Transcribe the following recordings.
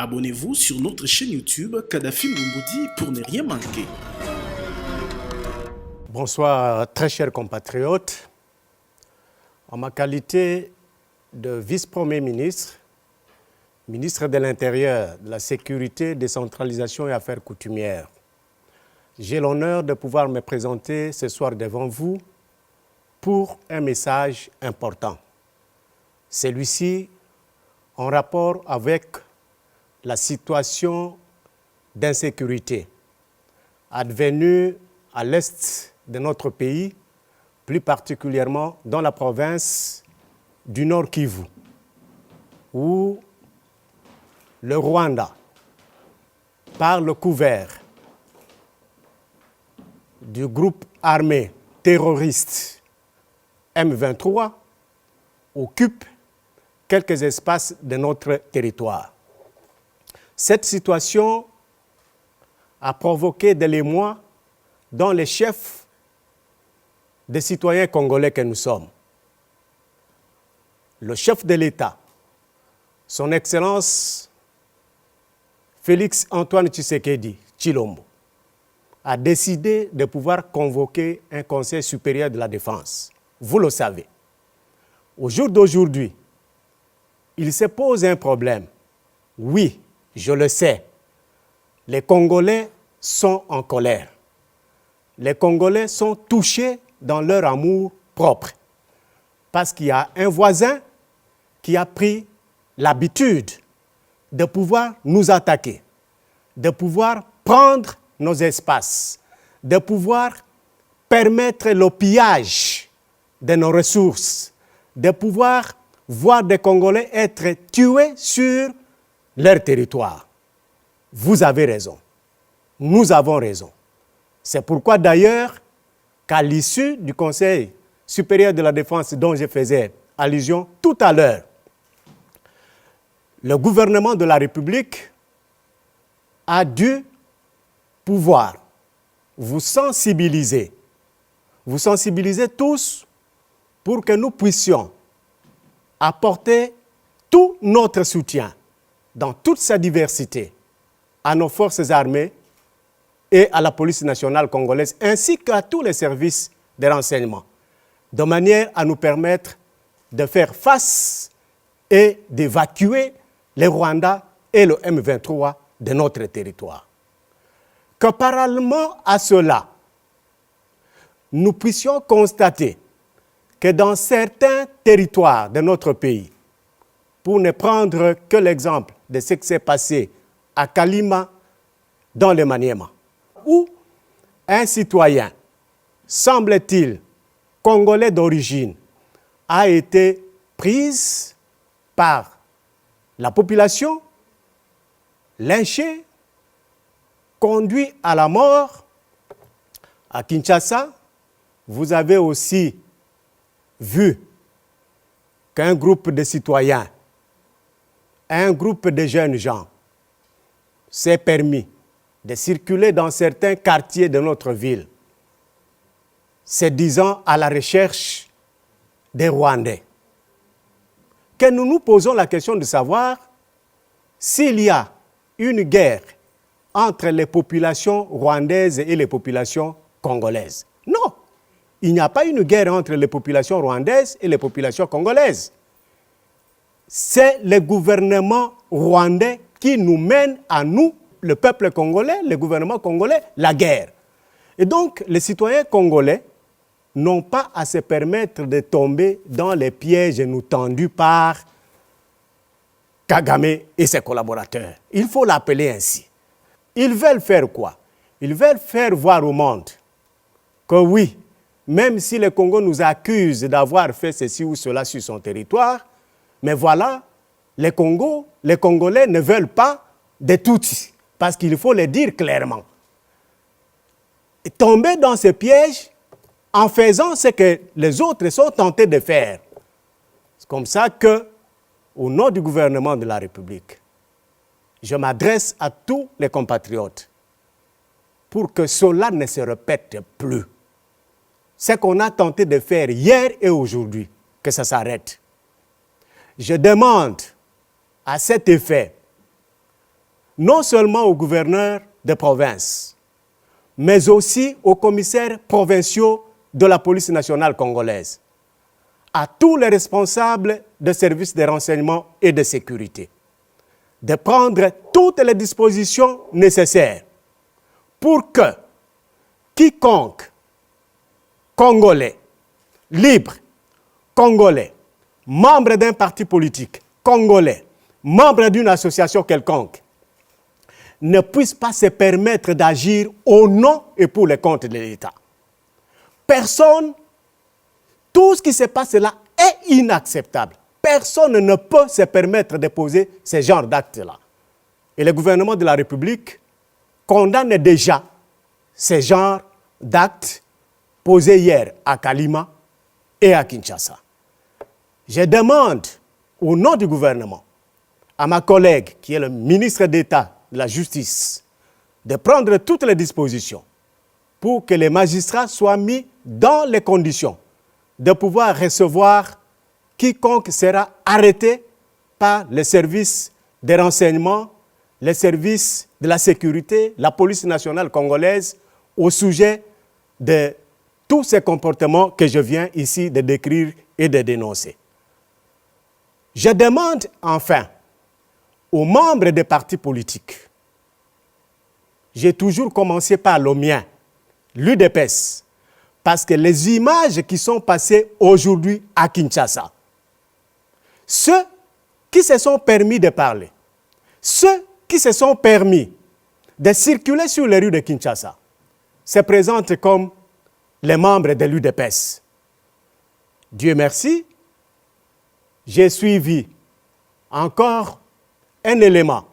Abonnez-vous sur notre chaîne YouTube Kadhafi Moumoudi pour ne rien manquer. Bonsoir, très chers compatriotes. En ma qualité de vice-premier ministre, ministre de l'Intérieur, de la Sécurité, Décentralisation et Affaires coutumières, j'ai l'honneur de pouvoir me présenter ce soir devant vous pour un message important. Celui-ci en rapport avec la situation d'insécurité advenue à l'est de notre pays, plus particulièrement dans la province du Nord Kivu, où le Rwanda, par le couvert du groupe armé terroriste M23, occupe quelques espaces de notre territoire. Cette situation a provoqué de l'émoi dans les chefs des citoyens congolais que nous sommes. Le chef de l'État, son Excellence Félix Antoine Tshisekedi Tshilombo, a décidé de pouvoir convoquer un Conseil supérieur de la défense. Vous le savez. Au jour d'aujourd'hui, il se pose un problème. Oui, je le sais. Les Congolais sont en colère. Les Congolais sont touchés dans leur amour propre. Parce qu'il y a un voisin qui a pris l'habitude de pouvoir nous attaquer, de pouvoir prendre nos espaces, de pouvoir permettre le pillage de nos ressources, de pouvoir voir des Congolais être tués sur leur territoire. Vous avez raison. Nous avons raison. C'est pourquoi d'ailleurs qu'à l'issue du Conseil supérieur de la défense dont je faisais allusion tout à l'heure, le gouvernement de la République a dû pouvoir vous sensibiliser tous pour que nous puissions apporter tout notre soutien dans toute sa diversité à nos forces armées et à la police nationale congolaise, ainsi qu'à tous les services de renseignement, de manière à nous permettre de faire face et d'évacuer les Rwandais et le M23 de notre territoire. Que parallèlement à cela, nous puissions constater que dans certains territoires de notre pays, pour ne prendre que l'exemple de ce qui s'est passé à Kalima, dans le Maniema, où un citoyen, semble-t-il, congolais d'origine, a été pris par la population, lynché, conduit à la mort. À Kinshasa, vous avez aussi vu qu'un groupe de citoyens, un groupe de jeunes gens s'est permis de circuler dans certains quartiers de notre ville, se disant à la recherche des Rwandais. Que nous nous posons la question de savoir s'il y a une guerre entre les populations rwandaises et les populations congolaises. Non, il n'y a pas une guerre entre les populations rwandaises et les populations congolaises. C'est le gouvernement rwandais qui nous mène à nous, le peuple congolais, le gouvernement congolais, la guerre. Et donc, les citoyens congolais n'ont pas à se permettre de tomber dans les pièges nous tendus par Kagame et ses collaborateurs. Il faut l'appeler ainsi. Ils veulent faire quoi? Ils veulent faire voir au monde que oui, même si le Congo nous accuse d'avoir fait ceci ou cela sur son territoire, mais voilà, les Congolais ne veulent pas de Tutsis, parce qu'il faut le dire clairement. Et tomber dans ce piège en faisant ce que les autres sont tentés de faire. C'est comme ça que, au nom du gouvernement de la République, je m'adresse à tous les compatriotes pour que cela ne se répète plus. Ce qu'on a tenté de faire hier et aujourd'hui, que ça s'arrête. Je demande à cet effet non seulement aux gouverneurs de province, mais aussi aux commissaires provinciaux de la police nationale congolaise, à tous les responsables des services de renseignement et de sécurité, de prendre toutes les dispositions nécessaires pour que quiconque Congolais, libre, Congolais, membre d'un parti politique, Congolais, membre d'une association quelconque, ne puisse pas se permettre d'agir au nom et pour les comptes de l'État. Personne, tout ce qui se passe là est inacceptable. Personne ne peut se permettre de poser ce genre d'actes-là. Et le gouvernement de la République condamne déjà ce genre d'actes posés hier à Kalima et à Kinshasa. Je demande au nom du gouvernement à ma collègue qui est le ministre d'État de la Justice de prendre toutes les dispositions pour que les magistrats soient mis dans les conditions de pouvoir recevoir quiconque sera arrêté par les services de renseignement, les services de la sécurité, la police nationale congolaise au sujet de tous ces comportements que je viens ici de décrire et de dénoncer. Je demande enfin aux membres des partis politiques, j'ai toujours commencé par le mien, l'UDPS, parce que les images qui sont passées aujourd'hui à Kinshasa, ceux qui se sont permis de parler, ceux qui se sont permis de circuler sur les rues de Kinshasa, se présentent comme les membres de l'UDPS. Dieu merci, j'ai suivi encore un élément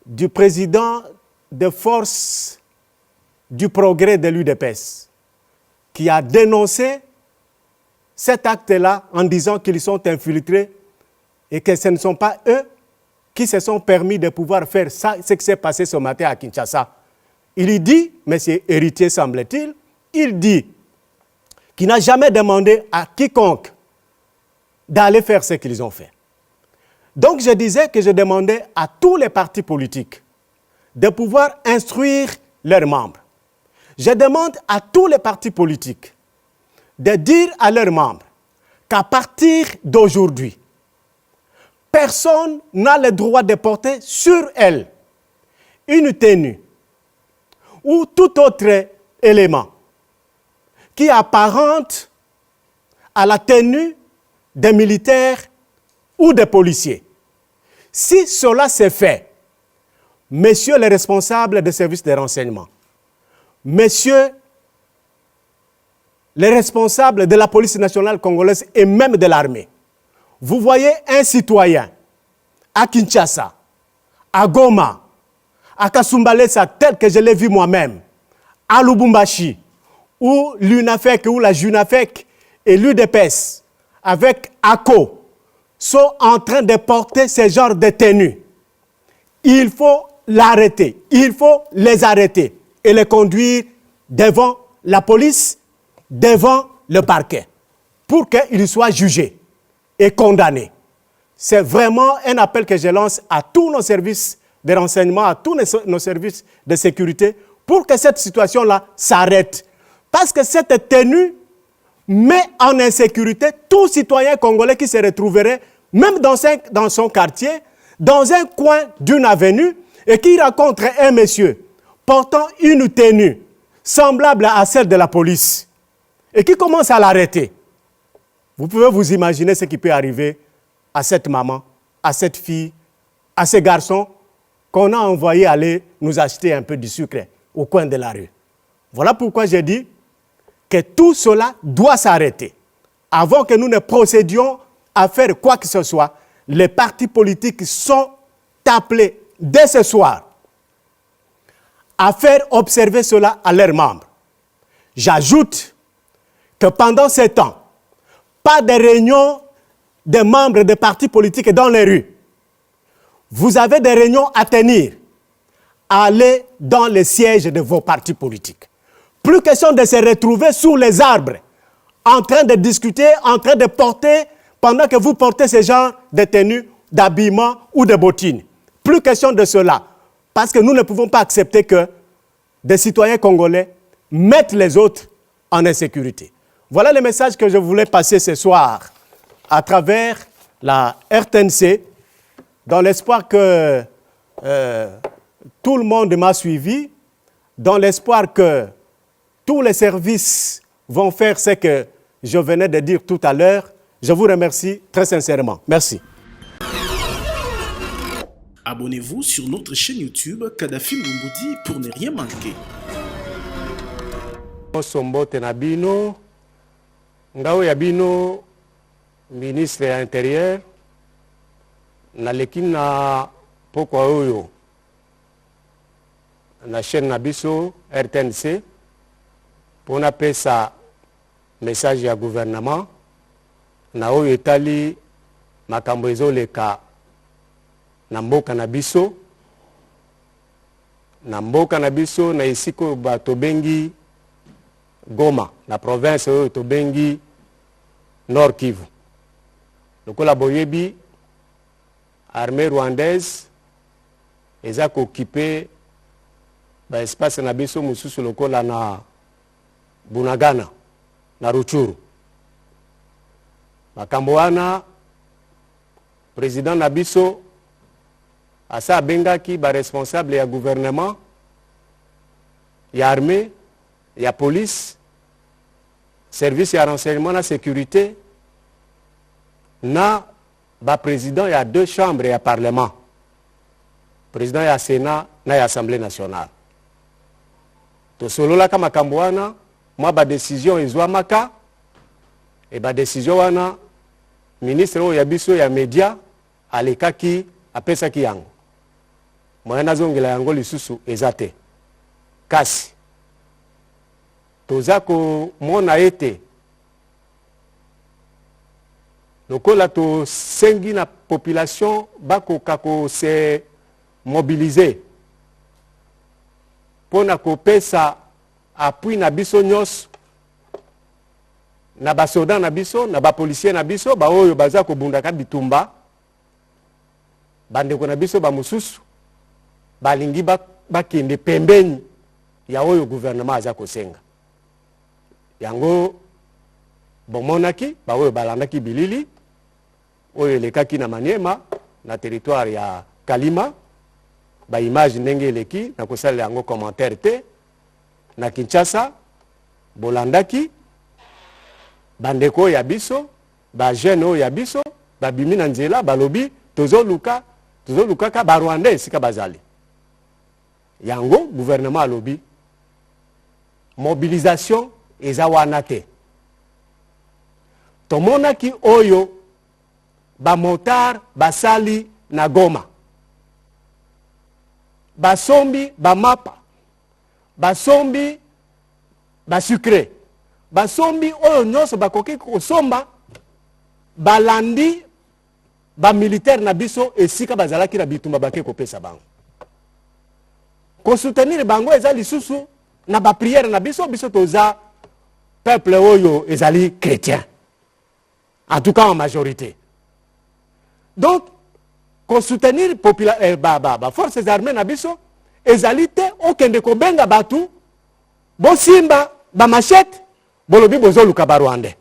du président de force du progrès de l'UDPS qui a dénoncé cet acte-là en disant qu'ils sont infiltrés et que ce ne sont pas eux qui se sont permis de pouvoir faire ça, ce qui s'est passé ce matin à Kinshasa. Il dit, M. Héritier semble-t-il, il dit qu'il n'a jamais demandé à quiconque d'aller faire ce qu'ils ont fait. Donc je disais que je demandais à tous les partis politiques de pouvoir instruire leurs membres. Je demande à tous les partis politiques de dire à leurs membres qu'à partir d'aujourd'hui, personne n'a le droit de porter sur elle une tenue ou tout autre élément qui apparente à la tenue des militaires ou des policiers. Si cela s'est fait, messieurs les responsables des services de renseignement, messieurs les responsables de la police nationale congolaise et même de l'armée, vous voyez un citoyen à Kinshasa, à Goma, à Kasumbalesa, tel que je l'ai vu moi-même, à Lubumbashi, où l'UNAFEC ou la JUNAFEC et l'UDPS, avec ACO, sont en train de porter ce genre de tenues. Il faut l'arrêter, il faut les arrêter et les conduire devant la police, devant le parquet, pour qu'ils soient jugés et condamnés. C'est vraiment un appel que je lance à tous nos services de renseignement, à tous nos services de sécurité, pour que cette situation-là s'arrête. Parce que cette tenue met en insécurité tout citoyen congolais qui se retrouverait, même dans son quartier, dans un coin d'une avenue, et qui rencontre un monsieur portant une tenue semblable à celle de la police, et qui commence à l'arrêter. Vous pouvez vous imaginer ce qui peut arriver à cette maman, à cette fille, à ce garçon qu'on a envoyé aller nous acheter un peu de sucre au coin de la rue. Voilà pourquoi j'ai dit que tout cela doit s'arrêter. Avant que nous ne procédions à faire quoi que ce soit, les partis politiques sont appelés dès ce soir à faire observer cela à leurs membres. J'ajoute que pendant ce temps, pas de réunion des membres des partis politiques dans les rues. Vous avez des réunions à tenir. Allez dans les sièges de vos partis politiques. Plus question de se retrouver sous les arbres, en train de discuter, en train de porter, pendant que vous portez ce genre de tenues, d'habillement ou de bottines. Plus question de cela. Parce que nous ne pouvons pas accepter que des citoyens congolais mettent les autres en insécurité. Voilà le message que je voulais passer ce soir à travers la RTNC, dans l'espoir que tout le monde m'a suivi, dans l'espoir que tous les services vont faire ce que je venais de dire tout à l'heure. Je vous remercie très sincèrement. Merci. Abonnez-vous sur notre chaîne YouTube Kadhafi Moumoudi pour ne rien manquer. Sombote na bino ngao ya bino ministre ya intérieur na lekina poko oyo na chaîne na biso RTNC pour na pesa message ya gouvernement na oyo etali makambo ezoleka na mboka na biso na esiko bato bengi Goma, la province oyo tobengi Nord Kivu. Lokola boyebi, armée rwandaise eza kokipe ba espace na biso mususu lokola na Bunagana, na Ruchuru. Makambo wana, président na biso asa bengaki ba responsable ya gouvernement, ya armée, ya police, service ya renseignement na sécurité, na ba président ya deux chambres ya parlement, président ya Sénat na ya Assemblée nationale. To solola kama makambo wana, mwa ba décision ezwamaka, et ba décision wana, ministre oyo ya biso ya média, alekaki, apesaki yango. Moyena zongela yango lisusu ezate. Kasi. Toza ko mona ete lokola to sengi na population bako kako se mobiliser pona ko pesa appui na biso nyos na basoda na biso na ba policier na biso ba oyo baza ko bundaka bitumba bande ko na biso ba mususu balingi bakende pembeni ya oyo gouvernement aza ko senga yango bomonaki ba oyo balandaki bilili oyo lekaki na Maniema na territoire ya Kalima ba image ndenge eleki na kosala yango commentaire te na Kinshasa bolandaki bandeko ya biso ba jeune oyo ya biso ba bimi na nzela balobi tozoluka ka ba Rwandais sika bazali yango gouvernement alobi mobilisation eza wana te. Tomonaki oyo ba motar basali na Goma. Basombi ba mapa. Basombi ba sucre. Basombi oyo nyonso bakoki kosomba balandi ba militaire na biso esika bazalaki na bitumba bake kopesa bango. Ko soutenir bango eza lisusu na ba prière na biso toza peuple oyo ezali chrétien. En tout cas en majorité. Donc, qu'on soutenir forces armées na biso ezali te okende ko benga batu bo simba ba machette bolobi bozoluka ba Rwandais.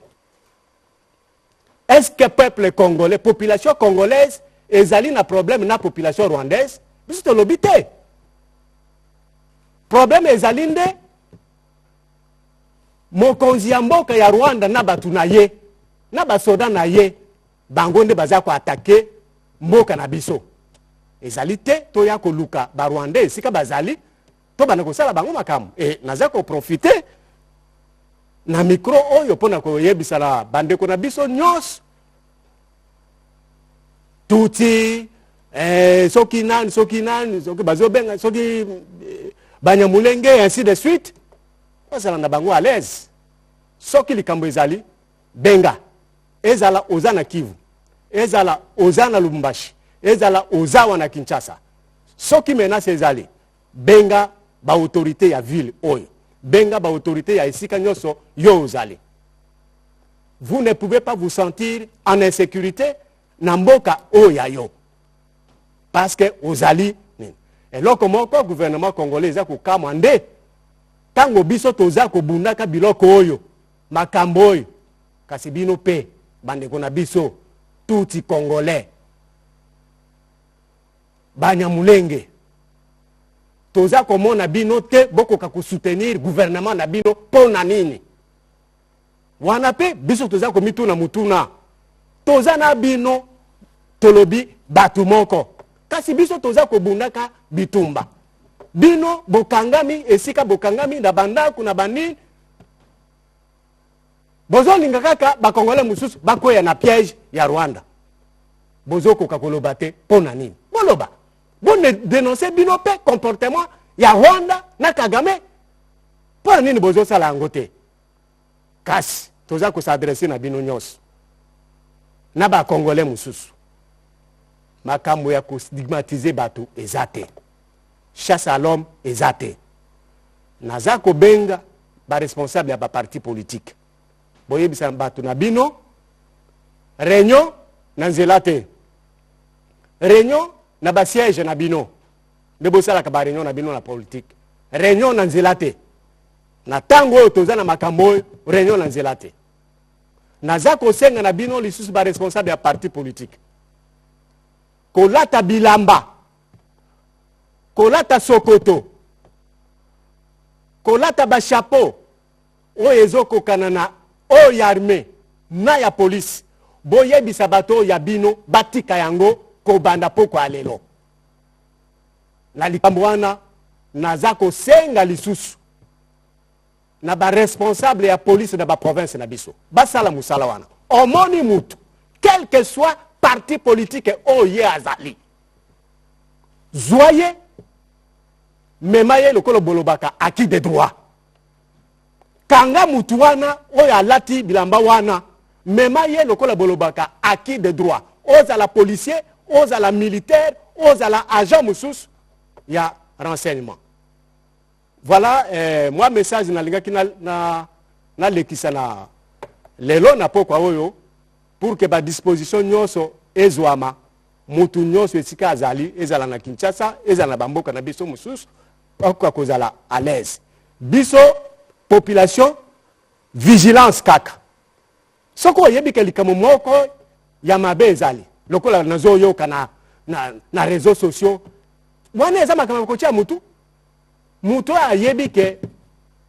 Est-ce que peuple congolais, population congolaise ezali na problème na population rwandaise? Biso to lobi te. Problème ezali nde mokonzi ya mboka ya Rwanda na batu na ye na basoda na ye bango nde baza ko attaquer mboka na biso ezali te to ya koluka ba Rwandais sika bazali to bana kosala bango makamu naza ko profiter na micro oyo pona ko yebisala bandeko na biso nyos tuti soki bazobenga soki Banyamulenge ainsi de suite basala na bango à l'aise soki likambo ezali benga ezala ozana Kivu ezala ozana Lubumbashi ezala ozawa na Kinshasa soki menace ezali benga ba autorité ya ville oyo benga ba autorité ya esika nyoso yo ozali. Vous ne pouvez pas vous sentir en insécurité na mboka oya yo. parce que ozali nini eloko moko gouvernement congolais eza kokamwa nde ntango biso toza kobundaka biloko oyo makambo oyo kasi bino pe bandeko na biso tuti congolais banyamulenge toza komona bino te bokoka kosoutenir gouvernement na bino mpo na nini wana pe biso toza komituna mutuna toza na bino tolobi batu moko kasi biso toza kobundaka bitumba bino bokangami esika bokangami na bandako na banini bozolinga kaka bakongole mususu bakwea na piège ya Rwanda bozokoka koloba te mpo na nini boloba bone dénoncer bino pe comportement ya Rwanda na Kagame mpo na nini bozosala yango te kasi toza kosadresse na bino nyonso na bakongole mususu makambo ya kostigmatiser bato eza te chasse à l'homme eza te naza kobenga baresponsable ya baparti politique boyebisa bato na bino réunion na nzela te réunion na basiège na bino nde bosalaka baréunion na bino na politique réunion na nzela te na ntango oyo toza na makambo oyo réunion na nzela te naza kosenga na bino lisusu baresponsable ya parti politique kolata bilamba kolata sokoto kolata bachapeau oyo ezokokana na oyo ya armée na ya police boyebisa bato ya bino batika yango kobanda poko alelo na likambo wana naza kosenga lisusu na baresponsable ya police na baprovince na biso basala musala wana omoni mutu quel que soit parti politique oyo ye azali zoye mema ye lokolo bolobaka acquis de droit kanga mutu wana oyo alati bilamba wana mema ye lokolo bolobaka acquis de droit ozala policier ozala militaire ozala agent mususu ya renseignement voilà moi message nalingaki na lekisa na lelo na pokwa oyo pour que ba disposition nyonso ezwama mutu nyonso esika azali ezala na Kinshasa ezala na bamboka na biso mususu kwa kozala à l'aise biso population vigilance kaka soko oyebika likamo moko ya mabe ezali lokola nazo yoka na réseaux sociaux wana eza makambo kotia mutu mutu ayebike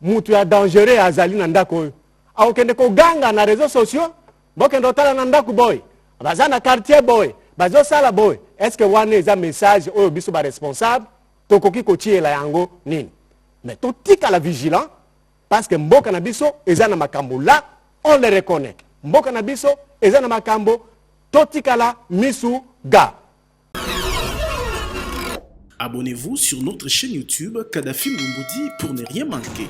mutu ya dangereux azali na ndako oyo akokende koganga na réseaux sociaux bokende otala na ndako boy baza na quartier boy bazosala boy est-ce que wana eza message oyo biso ba responsable tokoki kotiela yango nini mais totika la vigilant parce que mboka na biso eza na makambo là on le reconnaît mboka na biso eza na makambo totikala misu ga. Abonnez-vous sur notre chaîne YouTube Kadhafi Moumoudi pour ne rien manquer.